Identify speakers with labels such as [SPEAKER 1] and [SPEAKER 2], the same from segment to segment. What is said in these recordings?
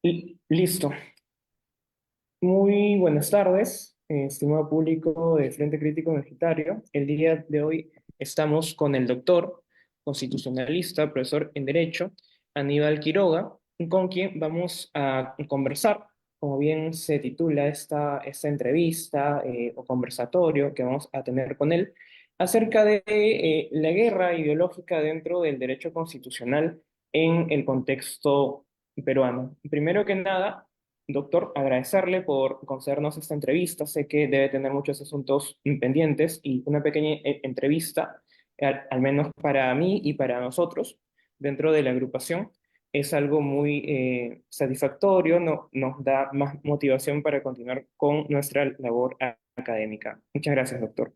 [SPEAKER 1] Listo. Muy buenas tardes, estimado público de Frente Crítico Universitario. El día de hoy estamos con el doctor constitucionalista, profesor en Derecho, Aníbal Quiroga, con quien vamos a conversar, como bien se titula esta entrevista o conversatorio que vamos a tener con él, acerca de la guerra ideológica dentro del derecho constitucional en el contexto peruano. Primero que nada, doctor, agradecerle por concedernos esta entrevista. Sé que debe tener muchos asuntos pendientes y una pequeña entrevista, al menos para mí y para nosotros, dentro de la agrupación, es algo muy satisfactorio, nos da más motivación para continuar con nuestra labor académica. Muchas gracias, doctor.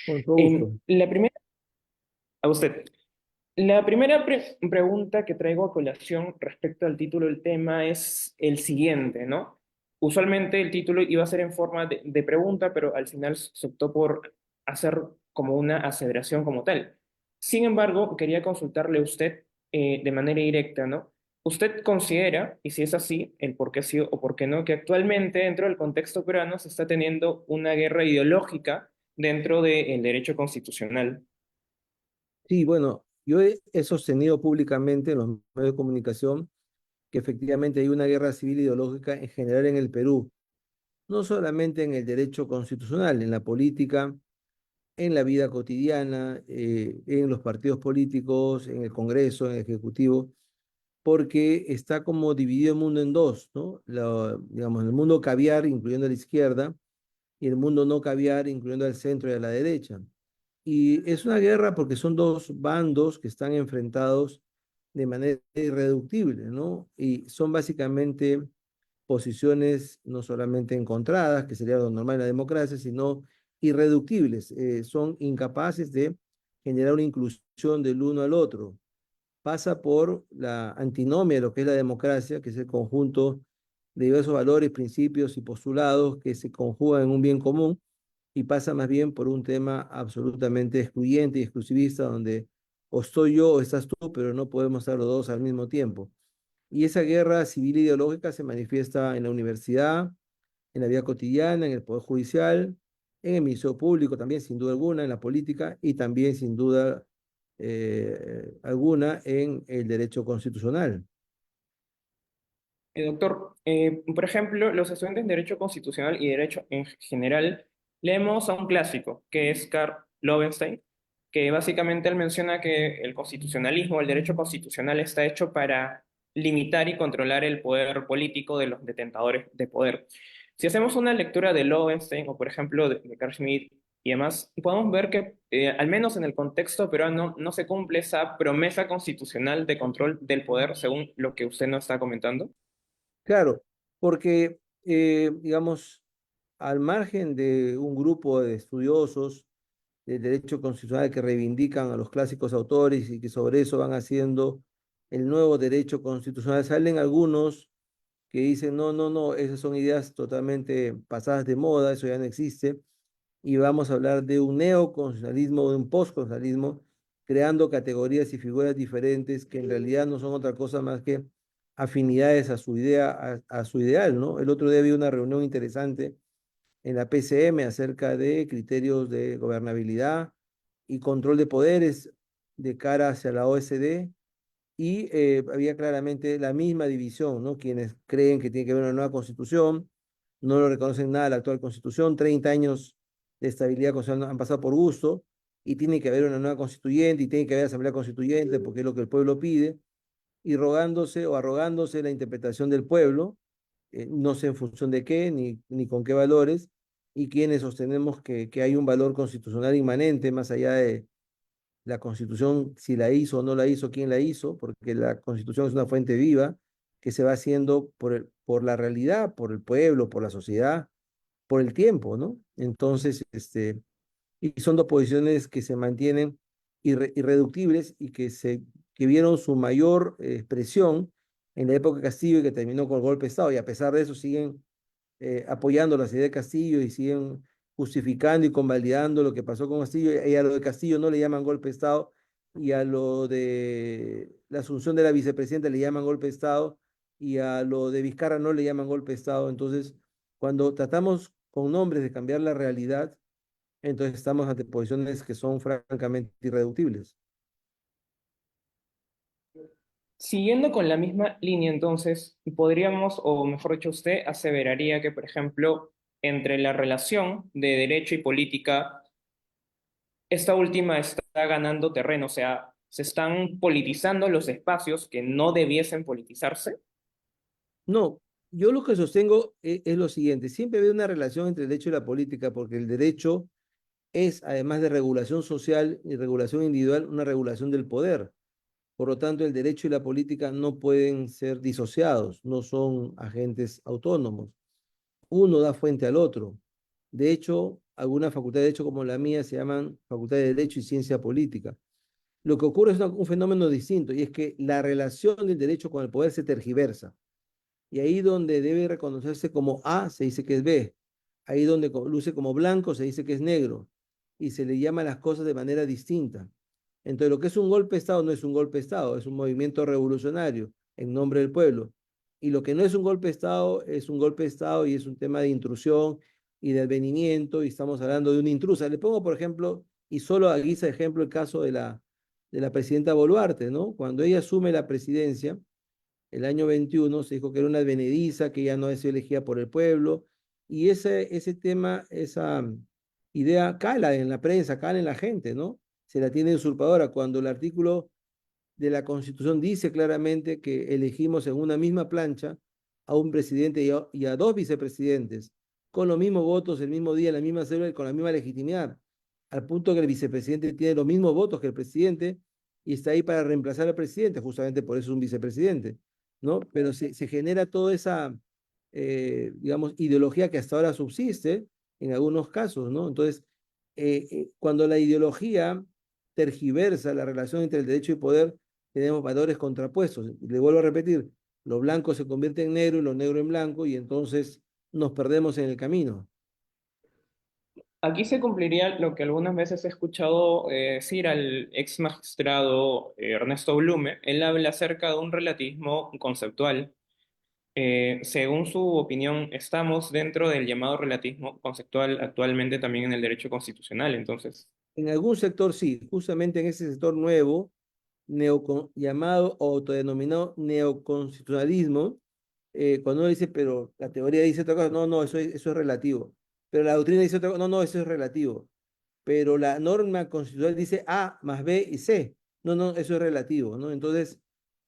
[SPEAKER 2] Con todo gusto.
[SPEAKER 1] La primera, a usted. La primera pregunta que traigo a colación respecto al título del tema es el siguiente, ¿no? Usualmente el título iba a ser en forma de pregunta, pero al final se optó por hacer como una aseveración como tal. Sin embargo, quería consultarle a usted de manera directa, ¿no? ¿Usted considera, y si es así, el por qué sí o por qué no, que actualmente dentro del contexto peruano se está teniendo una guerra ideológica dentro del derecho constitucional?
[SPEAKER 2] Sí, bueno, yo he sostenido públicamente en los medios de comunicación que efectivamente hay una guerra civil ideológica en general en el Perú, no solamente en el derecho constitucional, en la política, en la vida cotidiana, en los partidos políticos, en el Congreso, en el Ejecutivo, porque está como dividido el mundo en dos, ¿no? Digamos, el mundo caviar, incluyendo a la izquierda, y el mundo no caviar, incluyendo al centro y a la derecha. Y es una guerra porque son dos bandos que están enfrentados de manera irreductible, ¿no? Y son básicamente posiciones no solamente encontradas, que sería lo normal en la democracia, sino irreductibles. Son incapaces de generar una inclusión del uno al otro. Pasa por la antinomia de lo que es la democracia, que es el conjunto de diversos valores, principios y postulados que se conjugan en un bien común, y pasa más bien por un tema absolutamente excluyente y exclusivista, donde o estoy yo o estás tú, pero no podemos estar los dos al mismo tiempo. Y esa guerra civil ideológica se manifiesta en la universidad, en la vida cotidiana, en el poder judicial, en el ministerio público también, sin duda alguna, en la política y también, sin duda alguna, en el derecho constitucional.
[SPEAKER 1] Doctor, por ejemplo, los estudiantes de Derecho Constitucional y Derecho en general leemos a un clásico, que es Karl Loewenstein, que básicamente él menciona que el constitucionalismo, el derecho constitucional está hecho para limitar y controlar el poder político de los detentadores de poder. Si hacemos una lectura de Loewenstein o, por ejemplo, de Carl Schmitt y demás, podemos ver que, al menos en el contexto peruano, no se cumple esa promesa constitucional de control del poder, según lo que usted nos está comentando.
[SPEAKER 2] Claro, porque, digamos, al margen de un grupo de estudiosos del derecho constitucional que reivindican a los clásicos autores y que sobre eso van haciendo el nuevo derecho constitucional, salen algunos que dicen, no, no, no, esas son ideas totalmente pasadas de moda, eso ya no existe, y vamos a hablar de un neoconstitucionalismo o de un postconstitucionalismo, creando categorías y figuras diferentes que en realidad no son otra cosa más que afinidades a su idea, a su ideal, ¿no? El otro día había una reunión interesante en la PCM acerca de criterios de gobernabilidad y control de poderes de cara hacia la OSD, y había claramente la misma división, ¿no? Quienes creen que tiene que haber una nueva constitución, no lo reconocen nada la actual constitución, 30 años de estabilidad constitucional han pasado por gusto, y tiene que haber una nueva constituyente, y tiene que haber asamblea constituyente, porque es lo que el pueblo pide, y rogándose o arrogándose la interpretación del pueblo, no sé en función de qué, ni con qué valores, y quienes sostenemos que hay un valor constitucional inmanente más allá de la Constitución, si la hizo o no la hizo, quién la hizo, porque la Constitución es una fuente viva que se va haciendo por la realidad, por el pueblo, por la sociedad, por el tiempo, ¿no? Entonces, y son dos posiciones que se mantienen irreductibles y que vieron su mayor expresión en la época de Castillo, y que terminó con el golpe de Estado, y a pesar de eso siguen apoyando las ideas de Castillo y siguen justificando y convalidando lo que pasó con Castillo, y a lo de Castillo no le llaman golpe de Estado, y a lo de la asunción de la vicepresidenta le llaman golpe de Estado, y a lo de Vizcarra no le llaman golpe de Estado. Entonces, cuando tratamos con nombres de cambiar la realidad, entonces estamos ante posiciones que son francamente irreductibles.
[SPEAKER 1] Siguiendo con la misma línea, entonces, podríamos, o mejor dicho, usted aseveraría que, por ejemplo, entre la relación de derecho y política, esta última está ganando terreno, o sea, se están politizando los espacios que no debiesen politizarse.
[SPEAKER 2] No, yo lo que sostengo es lo siguiente, siempre hay una relación entre el derecho y la política, porque el derecho es, además de regulación social y regulación individual, una regulación del poder. Por lo tanto, el derecho y la política no pueden ser disociados, no son agentes autónomos. Uno da fuente al otro. De hecho, algunas facultades de derecho como la mía se llaman Facultad de Derecho y Ciencia Política. Lo que ocurre es un fenómeno distinto y es que la relación del derecho con el poder se tergiversa. Y ahí donde debe reconocerse como A, se dice que es B. Ahí donde luce como blanco, se dice que es negro. Y se le llama las cosas de manera distinta. Entonces, lo que es un golpe de Estado no es un golpe de Estado, es un movimiento revolucionario en nombre del pueblo. Y lo que no es un golpe de Estado es un golpe de Estado y es un tema de intrusión y de advenimiento y estamos hablando de una intrusa. Le pongo, por ejemplo, y solo a guisa de ejemplo, el caso de la presidenta Boluarte, ¿no? Cuando ella asume la presidencia, el año 21 se dijo que era una advenediza, que ya no es elegida por el pueblo, y ese tema, esa idea cala en la prensa, cala en la gente, ¿no? Se la tiene usurpadora, cuando el artículo de la Constitución dice claramente que elegimos en una misma plancha a un presidente y a dos vicepresidentes, con los mismos votos el mismo día, en la misma célula y con la misma legitimidad, al punto que el vicepresidente tiene los mismos votos que el presidente y está ahí para reemplazar al presidente, justamente por eso es un vicepresidente, ¿no? Pero se genera toda esa, digamos, ideología que hasta ahora subsiste en algunos casos, ¿no? Entonces, cuando la ideología tergiversa la relación entre el derecho y poder, tenemos valores contrapuestos. Le vuelvo a repetir, lo blanco se convierte en negro y lo negro en blanco y entonces nos perdemos en el camino.
[SPEAKER 1] Aquí se cumpliría lo que algunas veces he escuchado decir al ex magistrado Ernesto Blume. Él habla acerca de un relativismo conceptual. Según su opinión, estamos dentro del llamado relativismo conceptual actualmente también en el derecho constitucional. Entonces,
[SPEAKER 2] En algún sector sí, justamente en ese sector nuevo, llamado o autodenominado neoconstitucionalismo, cuando uno dice, pero la teoría dice otra cosa, no, no, eso es relativo. Pero la doctrina dice otra cosa, no, no, eso es relativo. Pero la norma constitucional dice A más B y C. No, no, eso es relativo, ¿no? Entonces,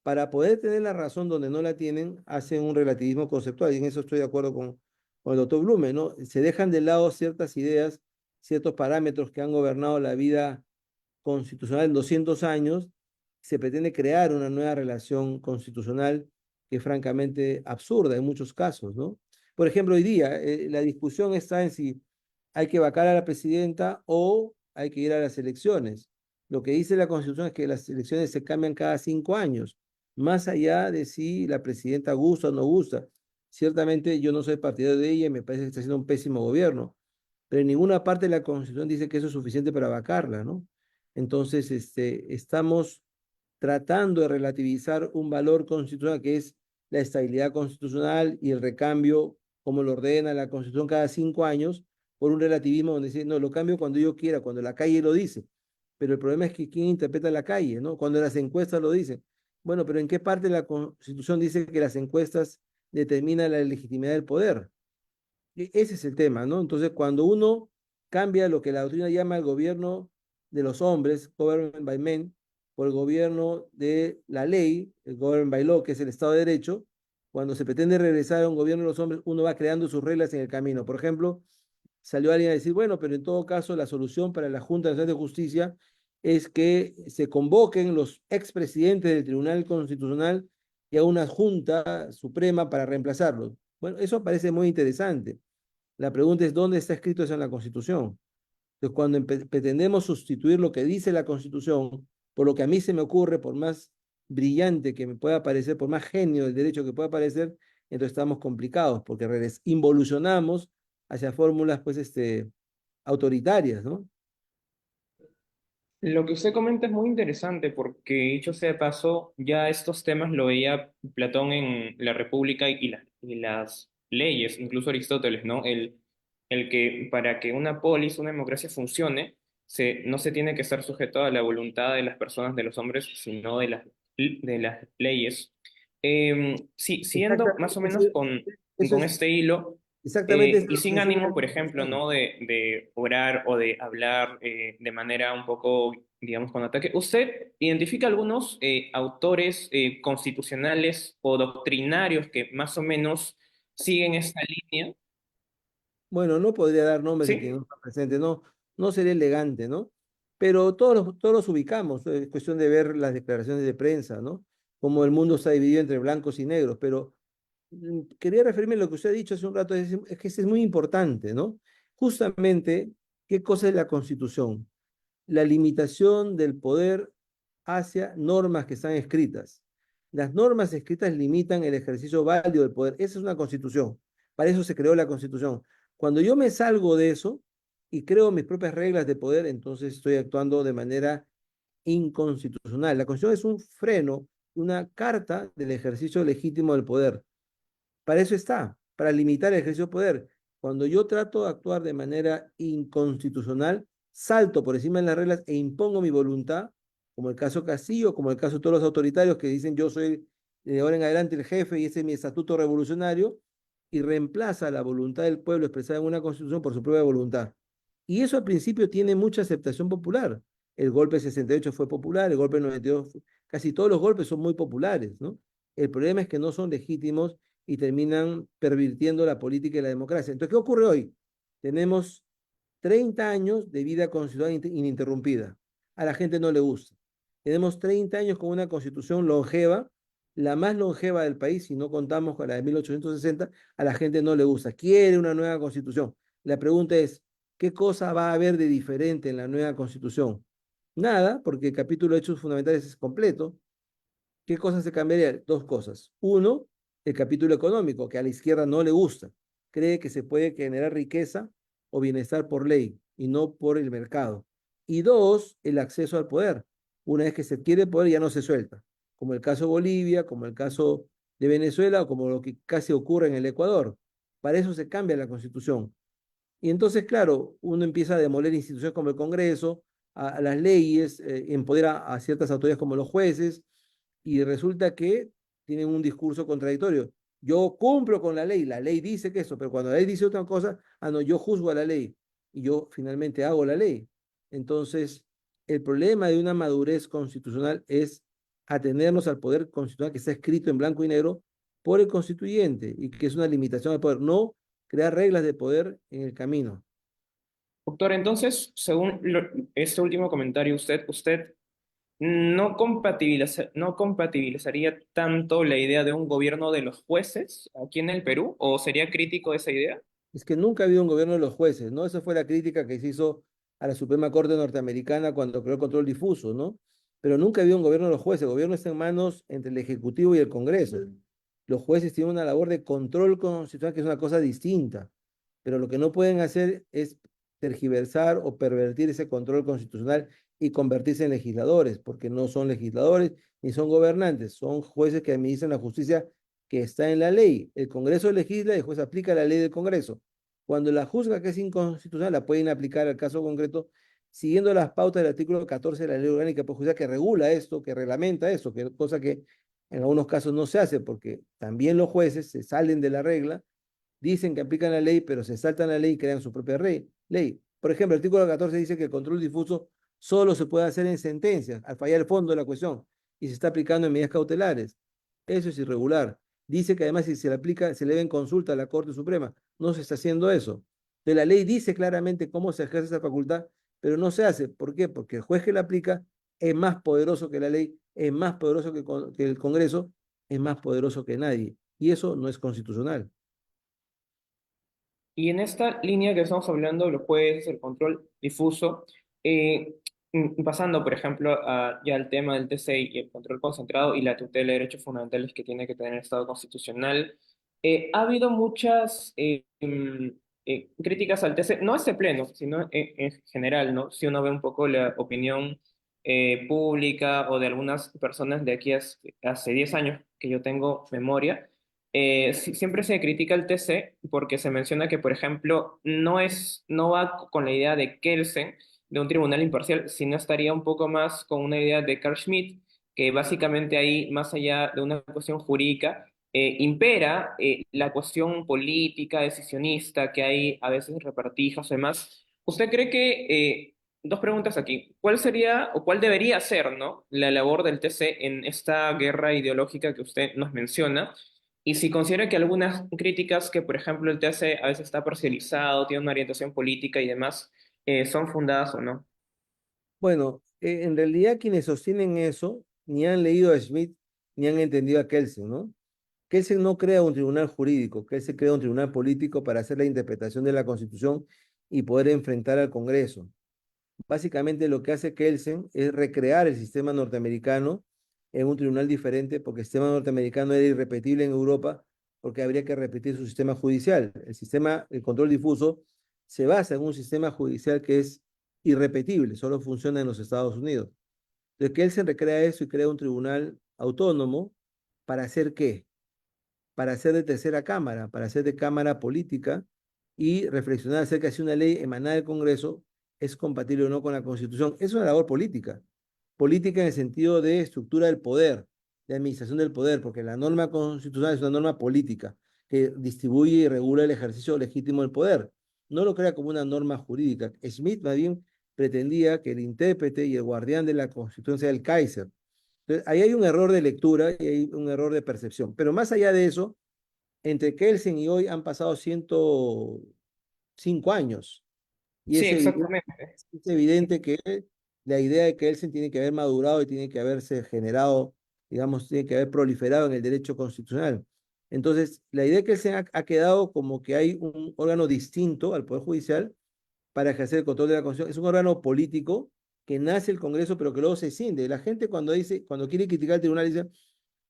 [SPEAKER 2] para poder tener la razón donde no la tienen, hacen un relativismo conceptual, y en eso estoy de acuerdo con el doctor Blume, ¿no? Se dejan de lado ciertas ideas, ciertos parámetros que han gobernado la vida constitucional en 200 años, se pretende crear una nueva relación constitucional que es francamente absurda en muchos casos, ¿no? Por ejemplo, hoy día la discusión está en si hay que vacar a la presidenta o hay que ir a las elecciones. Lo que dice la Constitución es que las elecciones se cambian cada 5 años, más allá de si la presidenta gusta o no gusta. Ciertamente yo no soy partidario de ella y me parece que está haciendo un pésimo gobierno, pero en ninguna parte de la Constitución dice que eso es suficiente para vacarla, ¿no? Entonces, estamos tratando de relativizar un valor constitucional que es la estabilidad constitucional y el recambio, como lo ordena la Constitución cada 5 años, por un relativismo donde dice, no, lo cambio cuando yo quiera, cuando la calle lo dice. Pero el problema es que quién interpreta la calle, ¿no? Cuando las encuestas lo dicen. Bueno, pero ¿en qué parte de la Constitución dice que las encuestas determinan la legitimidad del poder? Ese es el tema, ¿no? Entonces, cuando uno cambia lo que la doctrina llama el gobierno de los hombres, government by men, por el gobierno de la ley, el government by law, que es el Estado de Derecho, cuando se pretende regresar a un gobierno de los hombres, uno va creando sus reglas en el camino. Por ejemplo, salió alguien a decir, bueno, pero en todo caso la solución para la Junta Nacional de Justicia es que se convoquen los expresidentes del Tribunal Constitucional y a una Junta Suprema para reemplazarlos. Bueno, eso parece muy interesante. La pregunta es, ¿dónde está escrito eso en la Constitución? Entonces, cuando pretendemos sustituir lo que dice la Constitución por lo que a mí se me ocurre, por más brillante que me pueda parecer, por más genio del derecho que pueda parecer, entonces estamos complicados porque involucionamos hacia fórmulas, pues, autoritarias, ¿no?
[SPEAKER 1] Lo que usted comenta es muy interesante porque, dicho sea de paso, ya estos temas lo veía Platón en la República y las leyes, incluso Aristóteles, ¿no? El que para que una polis, una democracia funcione, no se tiene que estar sujeto a la voluntad de las personas, de los hombres, sino de las leyes. Sí, siguiendo más o
[SPEAKER 2] Exactamente,
[SPEAKER 1] menos
[SPEAKER 2] eso
[SPEAKER 1] con
[SPEAKER 2] es,
[SPEAKER 1] este hilo.
[SPEAKER 2] exactamente eso es
[SPEAKER 1] Y
[SPEAKER 2] lo que
[SPEAKER 1] sin
[SPEAKER 2] menciona
[SPEAKER 1] ánimo,
[SPEAKER 2] la
[SPEAKER 1] por ejemplo,
[SPEAKER 2] Constitución.
[SPEAKER 1] ¿no? De orar o de hablar de manera un poco, digamos, con ataque. ¿Usted identifica algunos autores constitucionales o doctrinarios que más o menos siguen esta línea?
[SPEAKER 2] Bueno, no podría dar nombres de quien no
[SPEAKER 1] ¿Sí?
[SPEAKER 2] está presente, no, no sería elegante, ¿no? Pero todos los ubicamos, es cuestión de ver las declaraciones de prensa, ¿no? Como el mundo está dividido entre blancos y negros, pero quería referirme a lo que usted ha dicho hace un rato, es que es muy importante, ¿no? Justamente, ¿qué cosa es la Constitución? La limitación del poder hacia normas que están escritas. Las normas escritas limitan el ejercicio válido del poder. Esa es una constitución. Para eso se creó la constitución. Cuando yo me salgo de eso y creo mis propias reglas de poder, entonces estoy actuando de manera inconstitucional. La constitución es un freno, una carta del ejercicio legítimo del poder. Para eso está, para limitar el ejercicio de poder. Cuando yo trato de actuar de manera inconstitucional, salto por encima de las reglas e impongo mi voluntad, como el caso Castillo, como el caso de todos los autoritarios que dicen yo soy de ahora en adelante el jefe y ese es mi estatuto revolucionario, y reemplaza la voluntad del pueblo expresada en una constitución por su propia voluntad. Y eso al principio tiene mucha aceptación popular. El golpe del 68 fue popular, el golpe del 92, casi todos los golpes son muy populares, ¿no? El problema es que no son legítimos y terminan pervirtiendo la política y la democracia. Entonces, ¿qué ocurre hoy? Tenemos 30 años de vida constitucional ininterrumpida. A la gente no le gusta. Tenemos 30 años con una constitución longeva, la más longeva del país, si no contamos con la de 1860, a la gente no le gusta. Quiere una nueva constitución. La pregunta es, ¿qué cosa va a haber de diferente en la nueva constitución? Nada, porque el capítulo de hechos fundamentales es completo. ¿Qué cosas se cambiarían? Dos cosas. Uno, el capítulo económico, que a la izquierda no le gusta. Cree que se puede generar riqueza o bienestar por ley y no por el mercado. Y dos, el acceso al poder. Una vez que se adquiere el poder ya no se suelta, como el caso de Bolivia, como el caso de Venezuela o como lo que casi ocurre en el Ecuador. Para eso se cambia la constitución. Y entonces, claro, uno empieza a demoler instituciones como el Congreso, a las leyes, empodera a ciertas autoridades como los jueces, y resulta que tienen un discurso contradictorio. Yo cumplo con la ley dice que eso, pero cuando la ley dice otra cosa, ah, no, yo juzgo a la ley y yo finalmente hago la ley. Entonces, el problema de una madurez constitucional es atenernos al poder constitucional que está escrito en blanco y negro por el constituyente y que es una limitación al poder, no crear reglas de poder en el camino.
[SPEAKER 1] Doctor, entonces, según este último comentario, usted no compatibilizaría tanto la idea de un gobierno de los jueces aquí en el Perú, ¿o sería crítico de esa idea?
[SPEAKER 2] Es que nunca ha habido un gobierno de los jueces, ¿no? Esa fue la crítica que se hizo a la Suprema Corte norteamericana cuando creó el control difuso, ¿no? Pero nunca ha habido un gobierno de los jueces. El gobierno está en manos entre el Ejecutivo y el Congreso. Los jueces tienen una labor de control constitucional que es una cosa distinta, pero lo que no pueden hacer es tergiversar o pervertir ese control constitucional y convertirse en legisladores, porque no son legisladores ni son gobernantes, son jueces que administran la justicia que está en la ley. El Congreso legisla y el juez aplica la ley del Congreso. Cuando la juzga que es inconstitucional, la pueden aplicar al caso concreto siguiendo las pautas del artículo 14 de la ley orgánica judicial que regula esto, que reglamenta esto, cosa que en algunos casos no se hace porque también los jueces se salen de la regla, dicen que aplican la ley, pero se saltan la ley y crean su propia ley. Por ejemplo, el artículo 14 dice que el control difuso solo se puede hacer en sentencias, al fallar el fondo de la cuestión, y se está aplicando en medidas cautelares. Eso es irregular. Dice que además si se le aplica, se le debe en consulta a la Corte Suprema. No se está haciendo eso. De la ley dice claramente cómo se ejerce esa facultad, pero no se hace. ¿Por qué? Porque el juez que la aplica es más poderoso que la ley, es más poderoso que el Congreso, es más poderoso que nadie. Y eso no es constitucional.
[SPEAKER 1] Y en esta línea que estamos hablando, los jueces, el control difuso, eh, pasando, por ejemplo, ya al tema del TCI y el control concentrado y la tutela de derechos fundamentales que tiene que tener el Estado constitucional, ha habido muchas críticas al TC, no a este pleno, sino en general, ¿no? Si uno ve un poco la opinión pública o de algunas personas de aquí hace 10 años que yo tengo memoria, siempre se critica el TC porque se menciona que, por ejemplo, no va con la idea de Kelsen, de un tribunal imparcial, sino estaría un poco más con una idea de Carl Schmitt, que básicamente ahí, más allá de una cuestión jurídica, impera la cuestión política, decisionista, que hay a veces repartijas y demás. ¿Usted cree que, dos preguntas aquí, cuál sería o cuál debería ser, ¿no? La labor del TC en esta guerra ideológica que usted nos menciona? Y si considera que algunas críticas que, por ejemplo, el TC a veces está parcializado, tiene una orientación política y demás, son fundadas o no.
[SPEAKER 2] Bueno, en realidad quienes sostienen eso ni han leído a Schmidt ni han entendido a Kelsen, ¿no? Kelsen no crea un tribunal jurídico, Kelsen crea un tribunal político para hacer la interpretación de la Constitución y poder enfrentar al Congreso. Básicamente lo que hace Kelsen es recrear el sistema norteamericano en un tribunal diferente, porque el sistema norteamericano era irrepetible en Europa, porque habría que repetir su sistema judicial. El sistema, el control difuso, se basa en un sistema judicial que es irrepetible, solo funciona en los Estados Unidos. Entonces Kelsen recrea eso y crea un tribunal autónomo para hacer ¿qué? Para hacer de tercera cámara, para hacer de cámara política y reflexionar acerca de si una ley emanada del Congreso es compatible o no con la Constitución. Es una labor política, política en el sentido de estructura del poder, de administración del poder, porque la norma constitucional es una norma política que distribuye y regula el ejercicio legítimo del poder. No lo crea como una norma jurídica. Smith más bien pretendía que el intérprete y el guardián de la Constitución sea el Kaiser. Entonces, ahí hay un error de lectura y hay un error de percepción. Pero más allá de eso, entre Kelsen y hoy han pasado 105 años. Y
[SPEAKER 1] Sí, exactamente.
[SPEAKER 2] es evidente que la idea de Kelsen tiene que haber madurado y tiene que haberse generado, digamos, tiene que haber proliferado en el derecho constitucional. Entonces, la idea de Kelsen ha quedado como que hay un órgano distinto al Poder Judicial para ejercer el control de la Constitución. Es un órgano político que nace el Congreso, pero que luego se escinde. La gente cuando dice, cuando quiere criticar al tribunal, dice,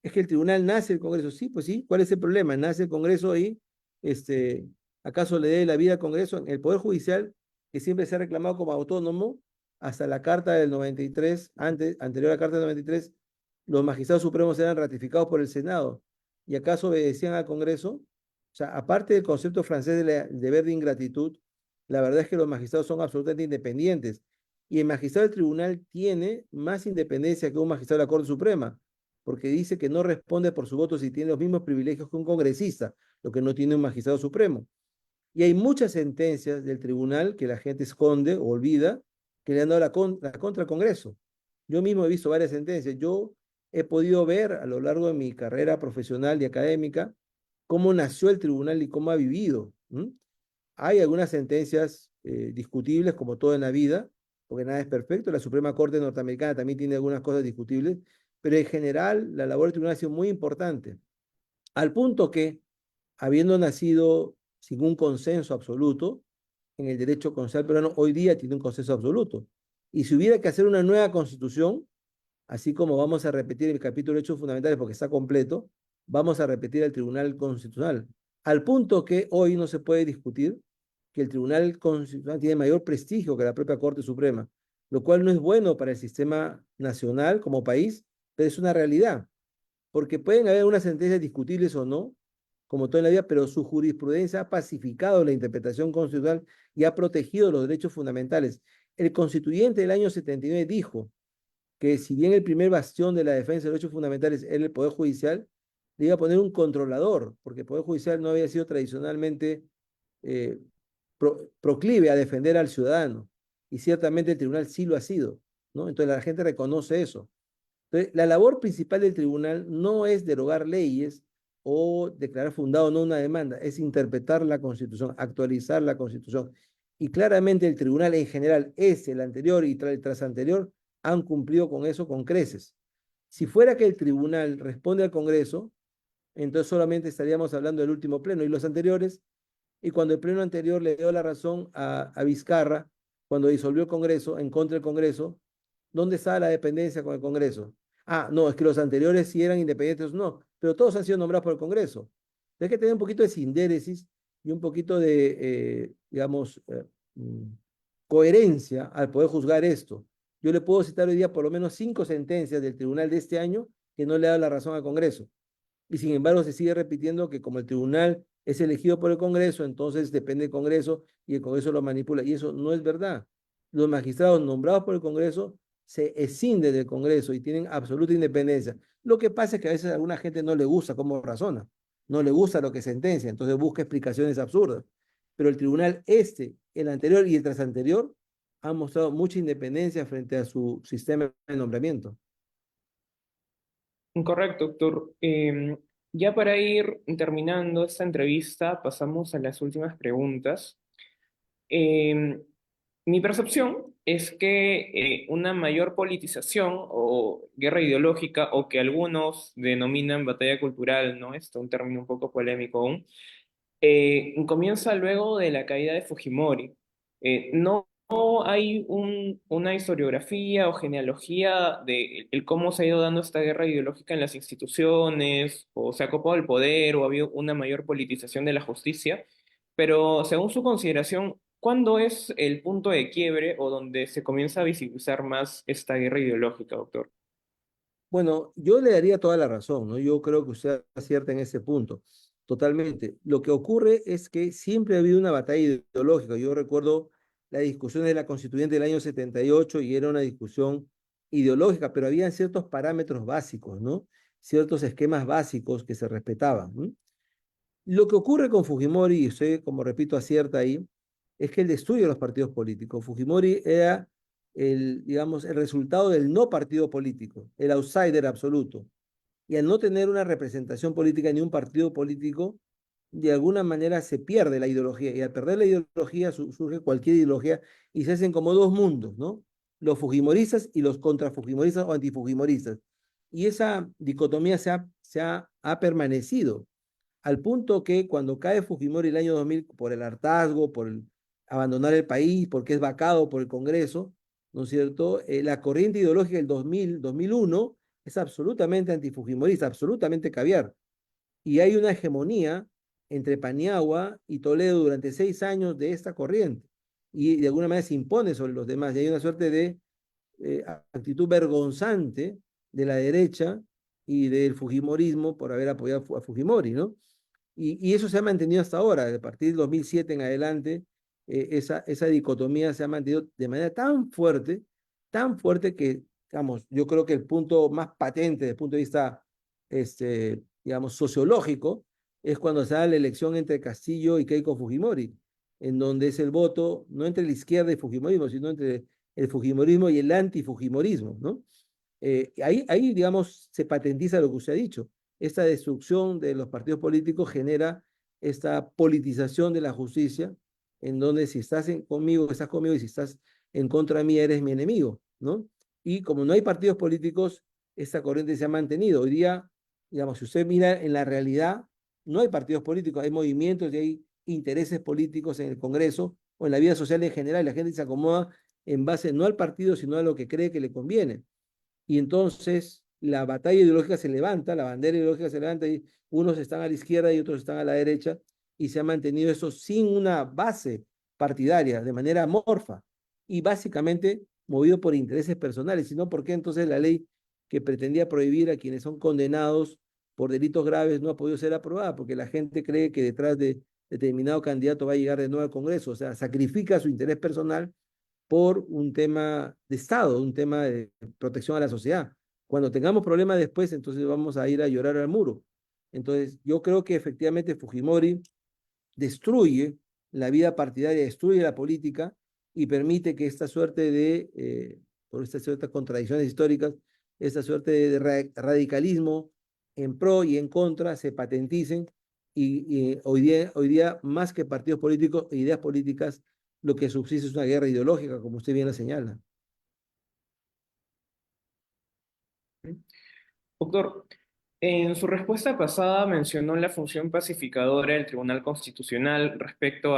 [SPEAKER 2] es que el tribunal nace el Congreso. Sí, pues sí, ¿cuál es el problema? Nace el Congreso y, este, ¿acaso le dé la vida al Congreso? El Poder Judicial, que siempre se ha reclamado como autónomo, hasta la Carta del 93, anterior a la Carta del 93, los magistrados supremos eran ratificados por el Senado. ¿Y acaso obedecían al Congreso? O sea, aparte del concepto francés del deber de ingratitud, la verdad es que los magistrados son absolutamente independientes. Y el magistrado del tribunal tiene más independencia que un magistrado de la Corte Suprema, porque dice que no responde por su voto si tiene los mismos privilegios que un congresista, lo que no tiene un magistrado supremo. Y hay muchas sentencias del tribunal que la gente esconde o olvida que le han dado la contra al Congreso. Yo mismo he visto varias sentencias. Yo he podido ver a lo largo de mi carrera profesional y académica cómo nació el tribunal y cómo ha vivido. Hay algunas sentencias discutibles, como todo en la vida, porque nada es perfecto. La Suprema Corte norteamericana también tiene algunas cosas discutibles, pero en general la labor del tribunal ha sido muy importante, al punto que, habiendo nacido sin un consenso absoluto en el derecho constitucional peruano, hoy día tiene un consenso absoluto. Y si hubiera que hacer una nueva constitución, así como vamos a repetir el capítulo de hechos fundamentales porque está completo, vamos a repetir el Tribunal Constitucional, al punto que hoy no se puede discutir que el Tribunal Constitucional tiene mayor prestigio que la propia Corte Suprema, lo cual no es bueno para el sistema nacional como país, pero es una realidad, porque pueden haber unas sentencias discutibles o no, como todo en la vida, pero su jurisprudencia ha pacificado la interpretación constitucional y ha protegido los derechos fundamentales. El constituyente del año 79 dijo que si bien el primer bastión de la defensa de los derechos fundamentales era el Poder Judicial, le iba a poner un controlador, porque el Poder Judicial no había sido tradicionalmente eh, proclive a defender al ciudadano, y ciertamente el tribunal sí lo ha sido, ¿no? Entonces la gente reconoce eso. Entonces, la labor principal del tribunal no es derogar leyes o declarar fundado o no una demanda, es interpretar la Constitución, actualizar la Constitución. Y claramente el tribunal en general, el anterior y el tras anterior, han cumplido con eso con creces. Si fuera que el tribunal responde al Congreso, entonces solamente estaríamos hablando del último pleno y los anteriores, y cuando el pleno anterior le dio la razón a Vizcarra, cuando disolvió el Congreso, en contra del Congreso, ¿dónde está la dependencia con el Congreso? Ah, no, es que los anteriores sí eran independientes, no, pero todos han sido nombrados por el Congreso. Hay que tener un poquito de sindéresis y un poquito de, digamos, coherencia al poder juzgar esto. Yo le puedo citar hoy día por lo menos 5 sentencias del tribunal de este año que no le da la razón al Congreso. Y sin embargo se sigue repitiendo que como el tribunal es elegido por el Congreso, entonces depende del Congreso y el Congreso lo manipula. Y eso no es verdad. Los magistrados nombrados por el Congreso se escinden del Congreso y tienen absoluta independencia. Lo que pasa es que a veces a alguna gente no le gusta cómo razona, no le gusta lo que sentencia, entonces busca explicaciones absurdas. Pero el tribunal este, el anterior y el tras anterior han mostrado mucha independencia frente a su sistema de nombramiento.
[SPEAKER 1] Correcto, doctor. Ya para ir terminando esta entrevista, pasamos a las últimas preguntas. Em, Mi percepción es que una mayor politización o guerra ideológica, o que algunos denominan batalla cultural, ¿no? Esto es un término un poco polémico aún, comienza luego de la caída de Fujimori. No hay una historiografía o genealogía de el cómo se ha ido dando esta guerra ideológica en las instituciones, o se ha copado el poder, o ha habido una mayor politización de la justicia, pero según su consideración, ¿cuándo es el punto de quiebre o donde se comienza a visibilizar más esta guerra ideológica, doctor?
[SPEAKER 2] Bueno, yo le daría toda la razón, ¿no? Yo creo que usted acierta en ese punto, totalmente. Lo que ocurre es que siempre ha habido una batalla ideológica. Yo recuerdo la discusión de la constituyente del año 78 y era una discusión ideológica, pero había ciertos parámetros básicos, ¿no? Ciertos esquemas básicos que se respetaban, ¿no? Lo que ocurre con Fujimori, y usted, como repito, acierta ahí, es que él destruye los partidos políticos. Fujimori era el, digamos, el resultado del no partido político, el outsider absoluto. Y al no tener una representación política ni un partido político, de alguna manera se pierde la ideología. Y al perder la ideología surge cualquier ideología y se hacen como dos mundos, ¿no? Los fujimoristas y los contrafujimoristas o antifujimoristas. Y esa dicotomía ha permanecido al punto que cuando cae Fujimori el año 2000 por el hartazgo, por el abandonar el país, porque es vacado por el Congreso, ¿no es cierto? La corriente ideológica del 2000, 2001 es absolutamente antifujimorista, absolutamente caviar. Y hay una hegemonía entre Paniagua y Toledo durante 6 años de esta corriente. Y de alguna manera se impone sobre los demás. Y hay una suerte de actitud vergonzante de la derecha y del fujimorismo por haber apoyado a Fujimori, ¿no? Y eso se ha mantenido hasta ahora, a partir del 2007 en adelante, esa dicotomía se ha mantenido de manera tan fuerte que, digamos, yo creo que el punto más patente desde el punto de vista, digamos, sociológico, es cuando se da la elección entre Castillo y Keiko Fujimori, en donde es el voto no entre la izquierda y Fujimorismo, sino entre el Fujimorismo y el antifujimorismo, ¿no? Ahí, digamos, se patentiza lo que usted ha dicho. Esta destrucción de los partidos políticos genera esta politización de la justicia, en donde si conmigo, estás conmigo, y si estás en contra mía, eres mi enemigo, ¿no? Y como no hay partidos políticos, esta corriente se ha mantenido. Hoy día, digamos, si usted mira en la realidad, no hay partidos políticos, hay movimientos y hay intereses políticos en el Congreso o en la vida social en general. La gente se acomoda en base no al partido, sino a lo que cree que le conviene. Y entonces la batalla ideológica se levanta, la bandera ideológica se levanta y unos están a la izquierda y otros están a la derecha y se ha mantenido eso sin una base partidaria, de manera amorfa y básicamente movido por intereses personales, sino porque entonces la ley que pretendía prohibir a quienes son condenados por delitos graves no ha podido ser aprobada porque la gente cree que detrás de determinado candidato va a llegar de nuevo al Congreso, o sea, sacrifica su interés personal por un tema de Estado, un tema de protección a la sociedad. Cuando tengamos problemas después, entonces vamos a ir a llorar al muro. Entonces, yo creo que efectivamente Fujimori destruye la vida partidaria, destruye la política y permite que esta suerte por estas ciertas contradicciones históricas, esta suerte de radicalismo en pro y en contra se patenticen y hoy día, más que partidos políticos e ideas políticas, lo que subsiste es una guerra ideológica, como usted bien la señala.
[SPEAKER 1] Doctor, en su respuesta pasada mencionó la función pacificadora del Tribunal Constitucional respecto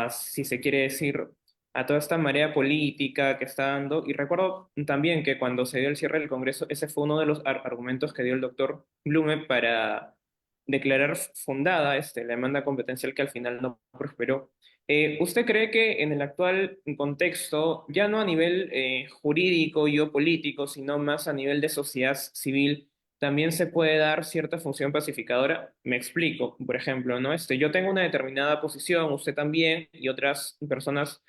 [SPEAKER 1] si se quiere decir, a toda esta marea política que está dando. Y recuerdo también que cuando se dio el cierre del Congreso, ese fue uno de los argumentos que dio el doctor Blume declarar fundada la demanda competencial que al final no prosperó. ¿Usted cree que en el actual contexto, ya no a nivel jurídico y o político, sino más a nivel de sociedad civil, también se puede dar cierta función pacificadora? Me explico, por ejemplo, ¿no? Yo tengo una determinada posición, usted también, y otras personas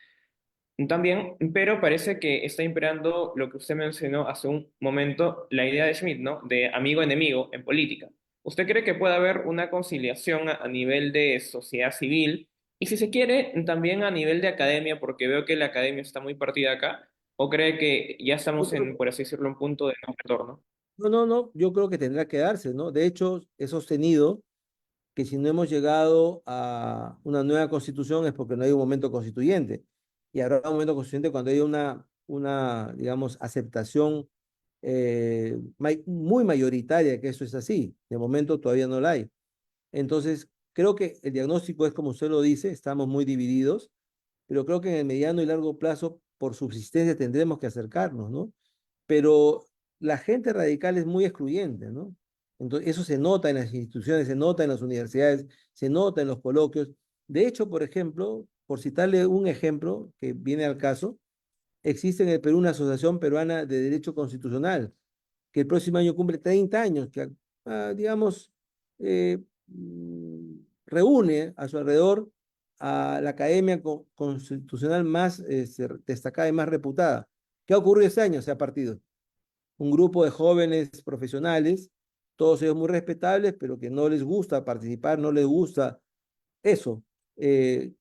[SPEAKER 1] también, pero parece que está imperando lo que usted mencionó hace un momento, la idea de Schmitt, ¿no? De amigo-enemigo en política. ¿Usted cree que puede haber una conciliación a nivel de sociedad civil y si se quiere, también a nivel de academia, porque veo que la academia está muy partida acá, o cree que ya
[SPEAKER 2] Yo
[SPEAKER 1] estamos
[SPEAKER 2] creo
[SPEAKER 1] en, por así decirlo, un punto de no retorno?
[SPEAKER 2] No, no, no, yo creo que tendrá que darse, ¿no? De hecho, he sostenido que si no hemos llegado a una nueva constitución es porque no hay un momento constituyente. Y habrá un momento constituyente cuando haya digamos, aceptación muy mayoritaria que eso es así. De momento todavía no la hay. Entonces, creo que el diagnóstico es como usted lo dice, estamos muy divididos, pero creo que en el mediano y largo plazo, por subsistencia, tendremos que acercarnos, ¿no? Pero la gente radical es muy excluyente, ¿no? Entonces, eso se nota en las instituciones, se nota en las universidades, se nota en los coloquios. De hecho, por ejemplo, por citarle un ejemplo que viene al caso, existe en el Perú una asociación peruana de derecho constitucional, que el próximo año cumple 30 años, que, digamos, eh, reúne a su alrededor a la academia constitucional más destacada y más reputada. ¿Qué ha ocurrido este año? Se ha partido un grupo de jóvenes profesionales, todos ellos muy respetables, pero que no les gusta participar, no les gusta eso, eh,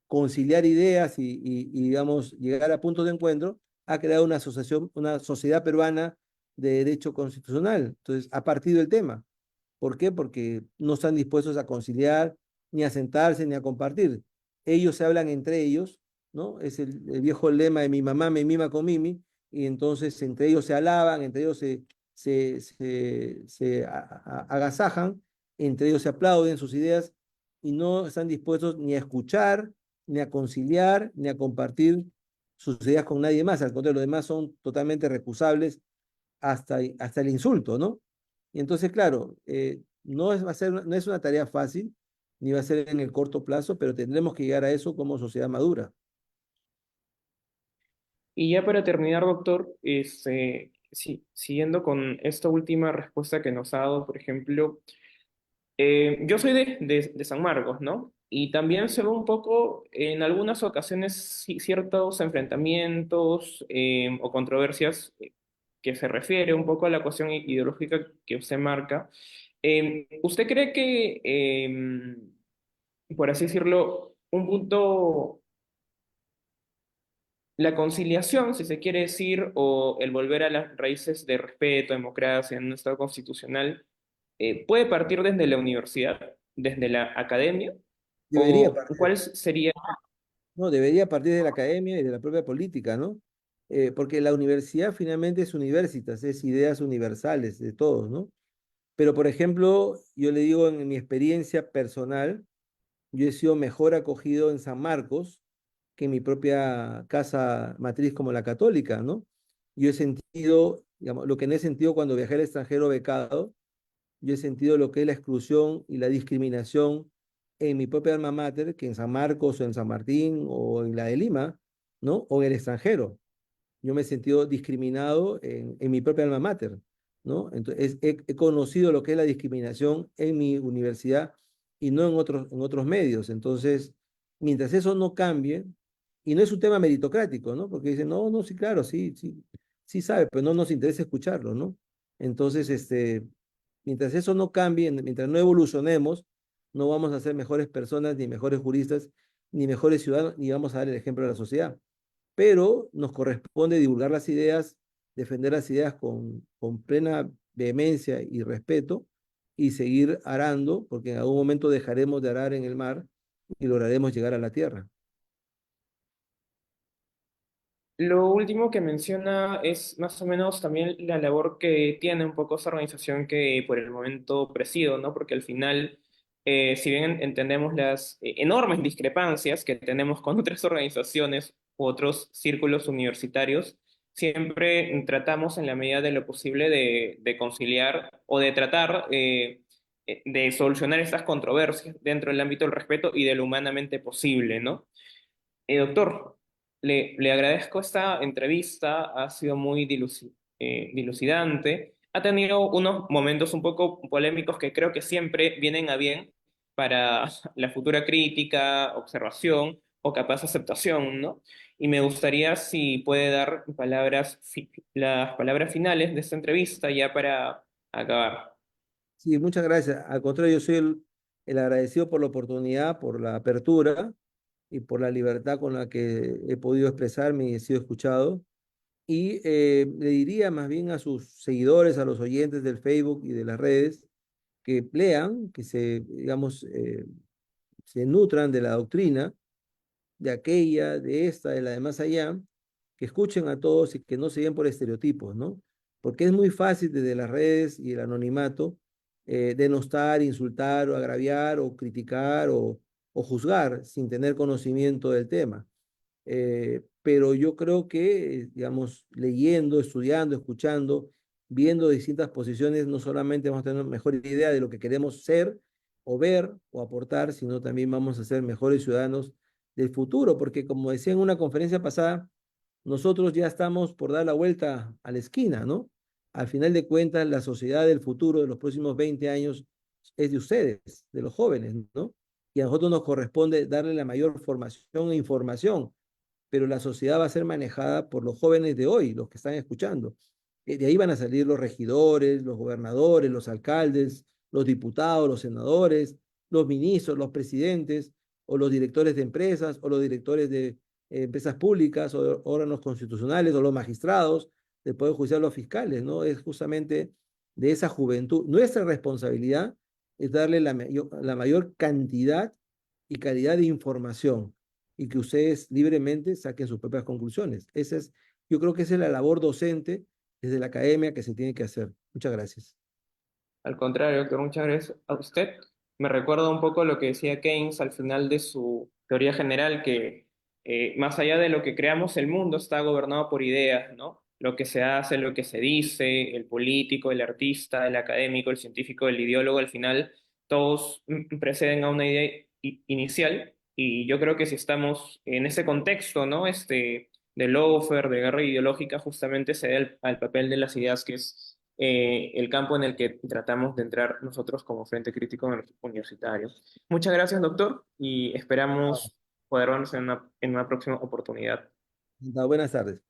[SPEAKER 2] conciliar ideas digamos, llegar a puntos de encuentro, ha creado una asociación, una sociedad peruana de derecho constitucional. Entonces, ha partido el tema. ¿Por qué? Porque no están dispuestos a conciliar, ni a sentarse, ni a compartir. Ellos se hablan entre ellos, ¿no? Es el viejo lema de mi mamá me mima con Mimi, y entonces entre ellos se alaban, entre ellos se agasajan, entre ellos se aplauden sus ideas y no están dispuestos ni a escuchar, ni a conciliar, ni a compartir sus ideas con nadie más. Al contrario, los demás son totalmente recusables hasta el insulto, ¿no? Y entonces, claro, no es una tarea fácil, ni va a ser en el corto plazo, pero tendremos que llegar a eso como sociedad madura.
[SPEAKER 1] Y ya para terminar, doctor, sí, siguiendo con esta última respuesta que nos ha dado, por ejemplo, yo soy de San Marcos, ¿no? Y también se ve un poco, en algunas ocasiones, ciertos enfrentamientos o controversias que se refiere un poco a la cuestión ideológica que usted marca. ¿Usted cree que, por así decirlo, un punto, la conciliación, si se quiere decir, o el volver a las raíces de respeto, democracia en un Estado constitucional, puede partir desde la universidad, desde la academia,
[SPEAKER 2] Debería
[SPEAKER 1] o
[SPEAKER 2] partir,
[SPEAKER 1] cuál sería?
[SPEAKER 2] ¿no? Debería partir de la academia y de la propia política, ¿no? Porque la universidad finalmente es universitas, es ideas universales de todos, ¿no? Pero, por ejemplo, yo le digo en mi experiencia personal, yo he sido mejor acogido en San Marcos que en mi propia casa matriz como la católica, ¿no? Yo he sentido, digamos, lo que no he sentido cuando viajé al extranjero becado, yo he sentido lo que es la exclusión y la discriminación en mi propia alma mater, que en San Marcos o en San Martín o en la de Lima, ¿no? O en el extranjero. Yo me he sentido discriminado en mi propia alma mater, ¿no? Entonces, he conocido lo que es la discriminación en mi universidad y no en otros medios. Entonces, mientras eso no cambie, y no es un tema meritocrático, ¿no? Porque dicen, no, no, sí, claro, sí, sí, sí sabe, pero no nos interesa escucharlo, ¿no? Entonces, mientras eso no cambie, mientras no evolucionemos, no vamos a ser mejores personas, ni mejores juristas, ni mejores ciudadanos, ni vamos a dar el ejemplo a la sociedad, pero nos corresponde divulgar las ideas, defender las ideas con plena vehemencia y respeto y seguir arando, porque en algún momento dejaremos de arar en el mar y lograremos llegar a la tierra.
[SPEAKER 1] Lo último que menciona es más o menos también la labor que tiene un poco esa organización que por el momento presido, ¿no? Porque al final, si bien entendemos las enormes discrepancias que tenemos con otras organizaciones u otros círculos universitarios, siempre tratamos en la medida de lo posible de conciliar o de tratar de solucionar estas controversias dentro del ámbito del respeto y de lo humanamente posible, ¿no? Doctor, le agradezco esta entrevista, ha sido muy dilucidante, ha tenido unos momentos un poco polémicos que creo que siempre vienen a bien para la futura crítica, observación o capaz aceptación, ¿no? Y me gustaría si puede dar las palabras finales de esta entrevista ya para acabar.
[SPEAKER 2] Sí, muchas gracias. Al contrario, yo soy el agradecido por la oportunidad, por la apertura y por la libertad con la que he podido expresarme y he sido escuchado. Y le diría más bien a sus seguidores, a los oyentes del Facebook y de las redes, que lean, que digamos, se nutran de la doctrina, de aquella, de esta, de la de más allá, que escuchen a todos y que no se guíen por estereotipos, ¿no? Porque es muy fácil desde las redes y el anonimato denostar, insultar o agraviar o criticar o juzgar sin tener conocimiento del tema. Pero yo creo que, digamos, leyendo, estudiando, escuchando, viendo distintas posiciones, no solamente vamos a tener una mejor idea de lo que queremos ser o ver o aportar, sino también vamos a ser mejores ciudadanos del futuro, porque como decía en una conferencia pasada, nosotros ya estamos por dar la vuelta a la esquina, ¿no? Al final de cuentas, la sociedad del futuro de los próximos 20 años es de ustedes, de los jóvenes, ¿no? Y a nosotros nos corresponde darle la mayor formación e información, pero la sociedad va a ser manejada por los jóvenes de hoy, los que están escuchando. De ahí van a salir los regidores, los gobernadores, los alcaldes, los diputados, los senadores, los ministros, los presidentes, o los directores de empresas, o los directores de empresas públicas, o órganos constitucionales, o los magistrados del Poder Judicial, los fiscales, ¿no? Es justamente de esa juventud. Nuestra responsabilidad es darle la mayor cantidad y calidad de información y que ustedes libremente saquen sus propias conclusiones. Yo creo que esa es la labor docente desde la academia que se tiene que hacer. Muchas gracias.
[SPEAKER 1] Al contrario, doctor, muchas gracias a usted. Me recuerda un poco lo que decía Keynes al final de su teoría general, que más allá de lo que creamos, el mundo está gobernado por ideas, ¿no? Lo que se hace, lo que se dice, el político, el artista, el académico, el científico, el ideólogo, al final todos preceden a una idea inicial. Y yo creo que si estamos en ese contexto, ¿no? De lawfare, de guerra ideológica, justamente se da al papel de las ideas que es el campo en el que tratamos de entrar nosotros como Frente Crítico Universitario. Muchas gracias, doctor, y
[SPEAKER 2] Ah,
[SPEAKER 1] esperamos poder vernos en una próxima oportunidad.
[SPEAKER 2] buenas tardes.